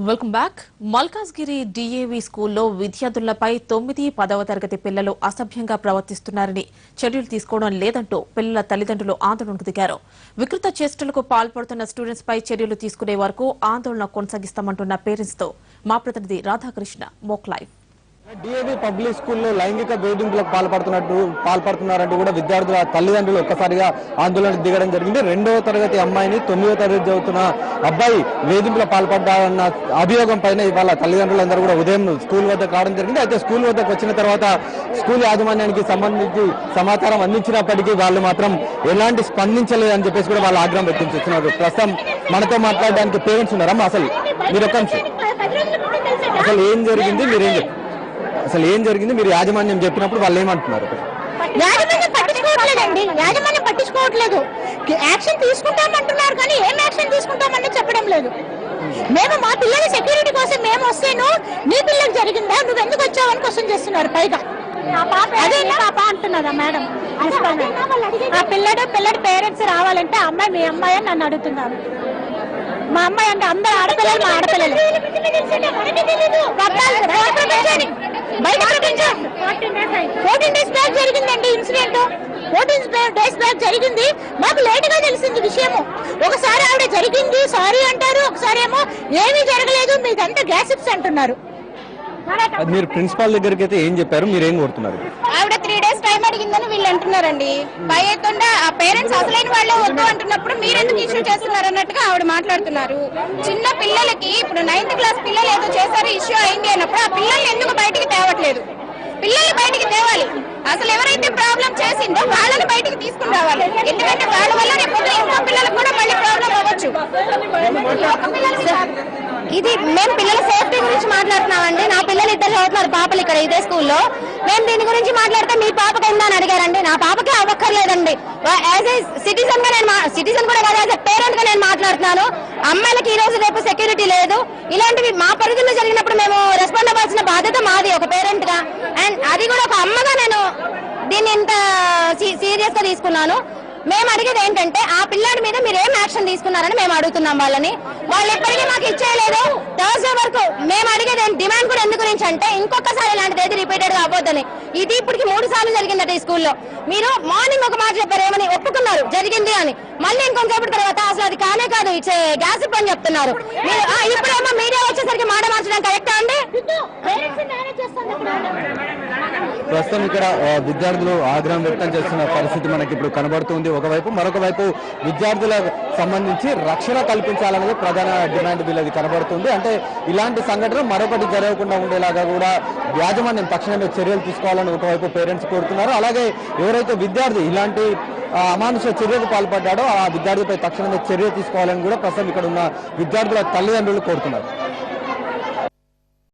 Welcome back. Malkajgiri DAV స్కూల్లో విద్యార్థులపై 9, 10వ తరగతి పిల్లలు అసభ్యంగా ప్రవర్తిస్తున్నారని చర్యలు తీసుకోవడం లేదంటూ పిల్లల తల్లిదండ్రులు ఆందోళనకు దిగారు. వికృత చేష్టలకు పాల్పడుతున్న స్టూడెంట్స్ పై చర్యలు తీసుకునే వరకు ఆందోళన కొనసాగిస్తామంటున్న పేరెంట్స్ తో మా ప్రతినిధి Radhakrishna mock live. DAV public స్కూల్లో లైంగిక వేధింపులకు పాల్పడుతున్నారంటూ కూడా విద్యార్థుల తల్లిదండ్రులు ఒక్కసారిగా ఆందోళనకు దిగడం జరిగింది. 2వ తరగతి అమ్మాయిని 9వ తరగతి చదువుతున్న అబ్బాయి వేధింపులకు పాల్పడ్డారన్న అభియోగం పైన ఇవాళ తల్లిదండ్రులందరూ కూడా ఉదయం స్కూల్ వద్దకు రావడం జరిగింది. అయితే స్కూల్ వద్దకు వచ్చిన తర్వాత స్కూల్ యాజమాన్యానికి సంబంధించి సమాచారం అందించినప్పటికీ వాళ్ళు మాత్రం ఎలాంటి స్పందించలేదని చెప్పేసి కూడా వాళ్ళు ఆగ్రహం వ్యక్తం చేస్తున్నారు. ప్రస్తుతం మనతో మాట్లాడడానికి పేరెంట్స్ ఉన్నారమ్మా, అసలు మీరు ఒక్క అసలు ఏం జరిగింది, మీరేం చెప్పారు? అసలు ఏం జరిగింది, మీరు యాజమాన్యం చెప్పినప్పుడు వాళ్ళు ఏమంటున్నారు? యాజమాన్యం పట్టించుకోవట్లేదండి, యాజమాన్యం పట్టించుకోవట్లేదు. యాక్షన్ తీసుకుంటామంటున్నారు కానీ ఏం యాక్షన్ తీసుకుంటామని చెప్పడం లేదు. మేము మా పిల్లల సెక్యూరిటీ కోసం మేము వస్తేను నీ పిల్లలకు జరిగిందా, నువ్వు ఎందుకు వచ్చావని క్వశ్చన్ చేస్తున్నారు. పైగా అదే పాప అంటున్నదా మేడం, ఆ పిల్లడి పేరెంట్స్ రావాలంటే అమ్మాయి మీ అమ్మాయి అని నన్ను అడుగుతున్నారు. మా అమ్మాయి అంటే అందరు ఆడపిల్లలు, మా ఆడపిల్లలు. 14 డేస్ బ్యాక్ జరిగిందండి ఇన్సిడెంట్. 14 డేస్ బ్యాక్ జరిగింది. మాకు లేట్ గా తెలిసింది విషయము. ఒకసారి ఆవిడ జరిగింది సారీ అంటారు, ఒకసారి ఏమో ఏమీ జరగలేదు మీదంతా గ్యాసిప్స్ అంటున్నారు. మీరు ప్రిన్సిపాల్ దగ్గరికి అయితే ఏం చెప్పారు, మీరు ఏం కోరుతున్నారు? ఆవిడ 3 డేస్ టైం అడిగిందని వీళ్ళు అంటున్నారండి. పై ఎత్తుండా ఆ పేరెంట్స్ అసలైన వాళ్ళే వద్దు అంటున్నప్పుడు మీరెందుకు ఇష్యూ చేస్తున్నారు అన్నట్టుగా ఆవిడ మాట్లాడుతున్నారు. చిన్న పిల్లలకి ఇప్పుడు 9th క్లాస్ పిల్లలు ఏదో చేశారు ఇష్యూ అయింది అన్నప్పుడు ఆ పిల్లల్ని ఎందుకు బయటికి తేవట్లేదు? పిల్లల్ని బయటికి తేవాలి. అసలు ఎవరైతే ప్రాబ్లం చేసిందో వాళ్ళని బయటికి తీసుకుని రావాలి. ఎందుకంటే వాళ్ళ వల్ల రేపు ఇంకో పిల్లలకు కూడా మళ్ళీ ప్రాబ్లం అవ్వచ్చు. ఇది మేము పిల్లల సేఫ్టీ గురించి మాట్లాడుతున్నామండి. నా పిల్లలు 2 చదువుతున్నారు పాపలు ఇక్కడ ఇదే స్కూల్లో. మేము దీని గురించి మాట్లాడితే మీ పాపకి ఉందా అని అడిగారండి. నా పాపకి అవ్వక్కర్లేదండి. యాజ్ ఏ సిటిజన్ గా నేను సిటిజన్ కూడా కాదు, యాజ్ ఏ పేరెంట్ గా నేను మాట్లాడుతున్నాను. అమ్మాయిలకి ఈ రోజు రేపు సెక్యూరిటీ లేదు. ఇలాంటివి మా పరిధిలో జరిగినప్పుడు మేము రెస్పాండ్ అవ్వాల్సిన బాధ్యత మాది ఒక పేరెంట్ గా. అండ్ అది కూడా ఒక అమ్మగా నేను దీన్ని ఇంత సీరియస్ గా తీసుకున్నాను. మేము అడిగేది ఏంటంటే ఆ పిల్లాడి మీద మీరు ఏం యాక్షన్ తీసుకున్నారని మేము అడుగుతున్నాం వాళ్ళని. వాళ్ళు ఎప్పటికీ మాకు ఇచ్చేయలేదు. థర్స్డే వరకు మేము అడిగేది డిమాండ్ కూడా ఎందుకు గురించి అంటే ఇంకొకసారి ఇలాంటిది ఏది రిపీటెడ్ గా అవ్వద్దని. ఇది ఇప్పటికి 3 సార్లు జరిగిందట ఈ స్కూల్లో. మీరు మార్నింగ్ ఒక మాట చెప్పారు, ఏమని ఒప్పుకున్నారు జరిగింది అని. మళ్ళీ ఇంకొంచెంసేపటి తర్వాత అసలు అది కానే కాదు, ఇచ్చే గ్యాసిప్ అని చెప్తున్నారు. మీరు ఇప్పుడేమో మీడియా వచ్చేసరికి మాట మార్చడం కరెక్టా అండి? ప్రస్తుతం ఇక్కడ విద్యార్థులు ఆగ్రహం వ్యక్తం చేస్తున్న పరిస్థితి మనకి ఇప్పుడు కనబడుతుంది. ఒకవైపు మరొక వైపు విద్యార్థులకు సంబంధించి రక్షణ కల్పించాలనేది ప్రధాన డిమాండ్ వీళ్ళది కనబడుతుంది. అంటే ఇలాంటి సంఘటన మరొకటి జరగకుండా ఉండేలాగా కూడా యాజమాన్యం తక్షణమే చర్యలు తీసుకోవాలని ఒకవైపు పేరెంట్స్ కోరుతున్నారు. అలాగే ఎవరైతే విద్యార్థి ఇలాంటి అమానుష చర్యకు పాల్పడ్డాడో ఆ విద్యార్థిపై తక్షణమే చర్య తీసుకోవాలని కూడా ప్రస్తుతం ఇక్కడ ఉన్న విద్యార్థుల తల్లిదండ్రులు కోరుతున్నారు.